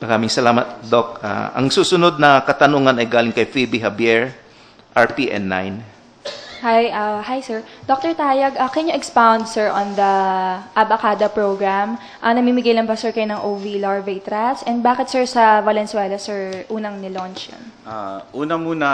Maraming salamat, Doc. Ang susunod na katanungan ay galing kay Phoebe Javier, RPN 9. Hi, sir. Dr. Tayag, can you expound, sir, on the Abacada program? Namimigay lang ba, sir, kayo ng OV larvae rats? And bakit, sir, sa Valenzuela, sir, unang nilaunch yun? Una muna,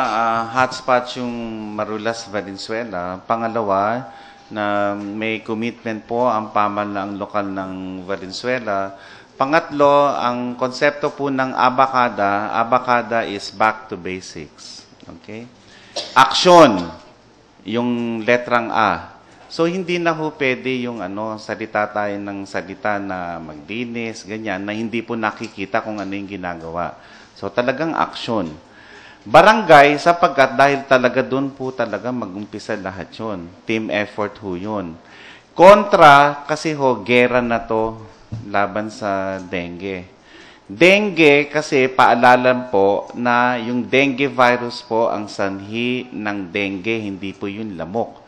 hotspot yung Marulas, Valenzuela. Pangalawa, na may commitment po ang pamahalaang lokal ng Valenzuela. Pangatlo, ang konsepto po ng Abacada is back to basics. Okay? Action! Yung letrang A. So, hindi na ho pwede yung salita tayo ng salita na maglinis, ganyan, na hindi po nakikita kung ano yung ginagawa. So, talagang action. Barangay, sapagkat dahil talaga doon po talaga mag-umpisa lahat yun. Team effort ho yun. Kontra, kasi ho, gera na to laban sa dengue. Dengue, kasi paalala po na yung dengue virus po, ang sanhi ng dengue, hindi po yung lamok.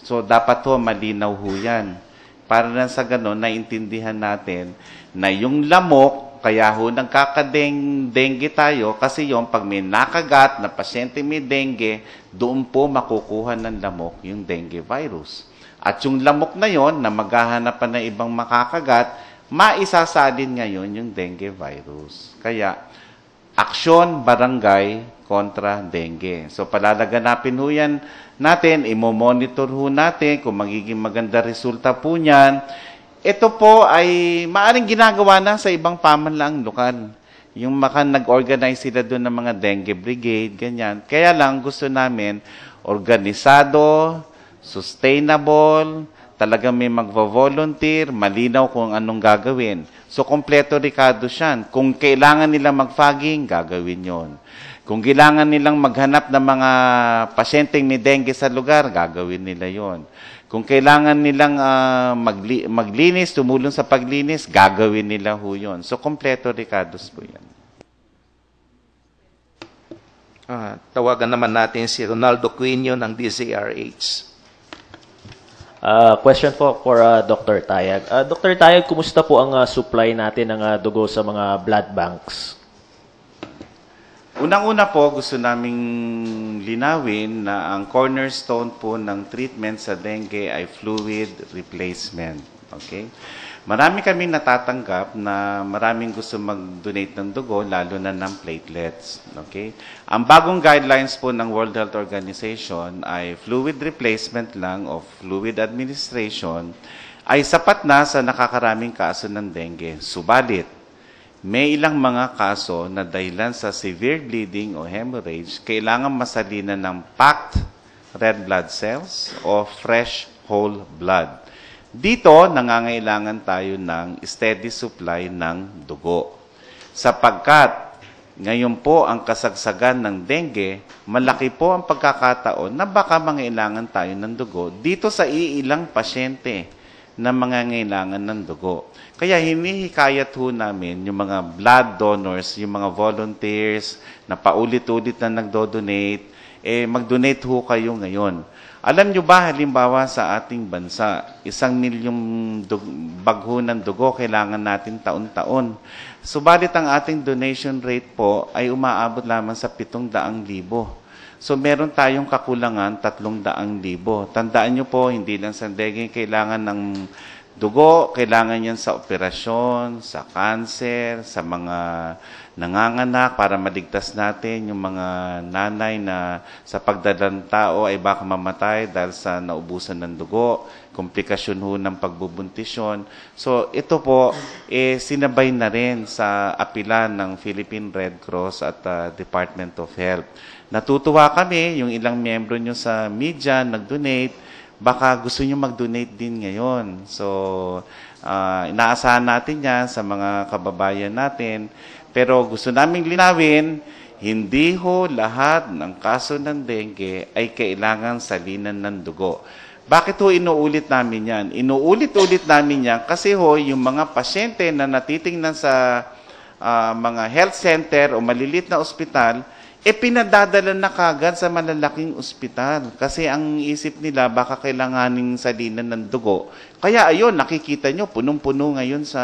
So, dapat ho, malinaw ho yan. Para na sa ganon, naintindihan natin na yung lamok, kaya ho, nagkakadengue tayo, kasi yung pag may nakagat na pasyente may dengue, doon po makukuha ng lamok yung dengue virus. At yung lamok na yon na maghahanap pa ng ibang makakagat, maisasalin ngayon yung dengue virus. Kaya, aksyon barangay kontra dengue. So, palalaganapin ho yan natin, imo-monitor ho natin kung magiging maganda resulta po niyan. Ito po ay maaring ginagawa na sa ibang pamahalaang lokal. Yung nag-organize sila doon ng mga dengue brigade, ganyan. Kaya lang gusto namin organisado, sustainable, talagang may magvo-volunteer, malinaw kung anong gagawin. So, kompleto Ricardo siyan. Kung kailangan nilang mag-fogging, gagawin yon. Kung kailangan nilang maghanap ng mga pasyenteng may dengue sa lugar, gagawin nila yon. Kung kailangan nilang maglinis, tumulong sa paglinis, gagawin nila ho yun. So, kompleto Ricardo po yan. Tawagan naman natin si Ronaldo Quino ng DZRH. Question po for Dr. Tayag. Dr. Tayag, kumusta po ang supply natin ng dugo sa mga blood banks? Unang-una po, gusto naming linawin na ang cornerstone po ng treatment sa dengue ay fluid replacement. Okay? Marami kaming natatanggap na maraming gusto mag-donate ng dugo, lalo na ng platelets. Okay? Ang bagong guidelines po ng World Health Organization ay fluid replacement lang o fluid administration ay sapat na sa nakakaraming kaso ng dengue. Subalit, may ilang mga kaso na dahilan sa severe bleeding o hemorrhage, kailangan masalinan ng packed red blood cells o fresh whole blood. Dito, nangangailangan tayo ng steady supply ng dugo. Sapagkat ngayon po ang kasagsagan ng dengue, malaki po ang pagkakataon na baka mangailangan tayo ng dugo dito sa iilang pasyente na mangangailangan ng dugo. Kaya hinihikayat ho namin yung mga blood donors, yung mga volunteers na paulit-ulit na nagdo-donate, mag-donate ho kayo ngayon. Alam nyo ba, halimbawa sa ating bansa, 1 milyong bag ho ng dugo kailangan natin taon-taon. Subalit ang ating donation rate po ay umaabot lamang sa 700,000. So meron tayong kakulangan 300,000. Tandaan nyo po, hindi lang sa dengue kailangan ng dugo, kailangan yan sa operasyon, sa cancer, sa mga nanganganak para maligtas natin yung mga nanay na sa pagdalang tao ay baka mamatay dahil sa naubusan ng dugo, komplikasyon ho ng pagbubuntisyon. So ito po, sinabay na rin sa apila ng Philippine Red Cross at Department of Health. Natutuwa kami, yung ilang miyembro nyo sa media nag-donate, baka gusto nyo mag-donate din ngayon. So, inaasahan natin yan sa mga kababayan natin. Pero gusto naming linawin, hindi ho lahat ng kaso ng dengue ay kailangan salinan ng dugo. Bakit ho inuulit namin yan? Inuulit-ulit namin yan kasi ho, yung mga pasyente na natitingnan sa mga health center o malilit na ospital, pinadadala na kagad sa malalaking ospital. Kasi ang isip nila, baka kailanganing salinan ng dugo. Kaya ayun, nakikita nyo, punong-puno ngayon sa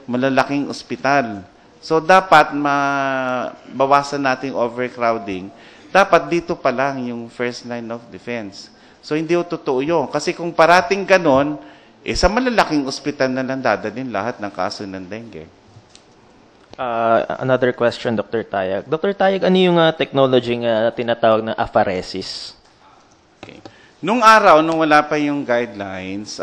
malalaking ospital. So dapat mabawasan natin overcrowding. Dapat dito pa lang yung first line of defense. So hindi ho totoo yun. Kasi kung parating ganon, sa malalaking ospital na lang dadalhin lahat ng kaso ng dengue. Another question, Dr. Tayag. Dr. Tayag, ano yung technology na tinatawag na apheresis? Okay. Nung araw, nung wala pa yung guidelines,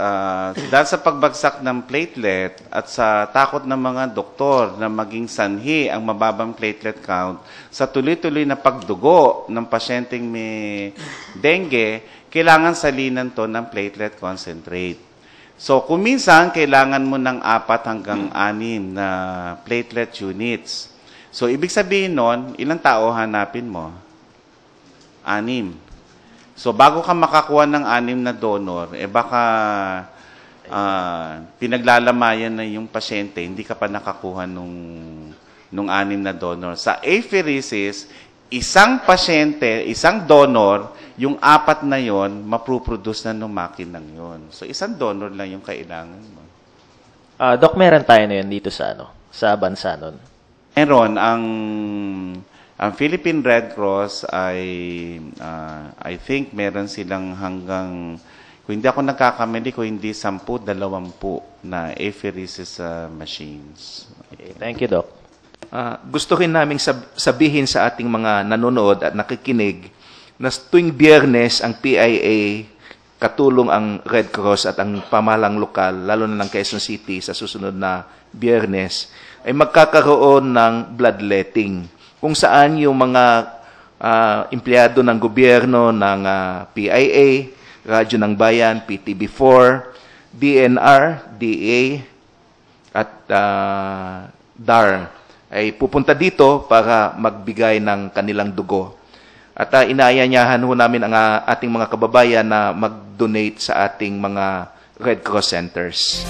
dahil sa pagbagsak ng platelet at sa takot ng mga doktor na maging sanhi ang mababang platelet count, sa tuloy-tuloy na pagdugo ng pasyenteng may dengue, kailangan salinan to ng platelet concentrate. So, kung minsan, kailangan mo ng 4 hanggang 6 na platelet units. So, ibig sabihin nun, ilang tao hanapin mo? 6. So, bago ka makakuha ng 6 na donor, baka pinaglalamayan na yung pasyente, hindi ka pa nakakuha nung 6 na donor. Sa apheresis, isang pasyente, isang donor, yung 4 na yon maproproduce na ng makinang yon. So, isang donor lang yung kailangan mo. Doc, meron tayo na yun dito sa bansa nun. Meron, ang Philippine Red Cross ay, I think, meron silang hanggang, kung hindi ako nagkakamali, kung hindi 10, 20 na apheresis machines. Okay, thank you, Doc. Gusto rin naming sabihin sa ating mga nanonood at nakikinig na tuwing Biyernes ang PIA katulong ang Red Cross at ang pamahalang lokal, lalo na ng Quezon City sa susunod na Biyernes, ay magkakaroon ng bloodletting kung saan yung mga empleyado ng gobyerno ng PIA, Radyo ng Bayan, PTB4, DNR, DA, at DAR ay pupunta dito para magbigay ng kanilang dugo. At inaanyayahan ho namin ang ating mga kababayan na mag-donate sa ating mga Red Cross centers.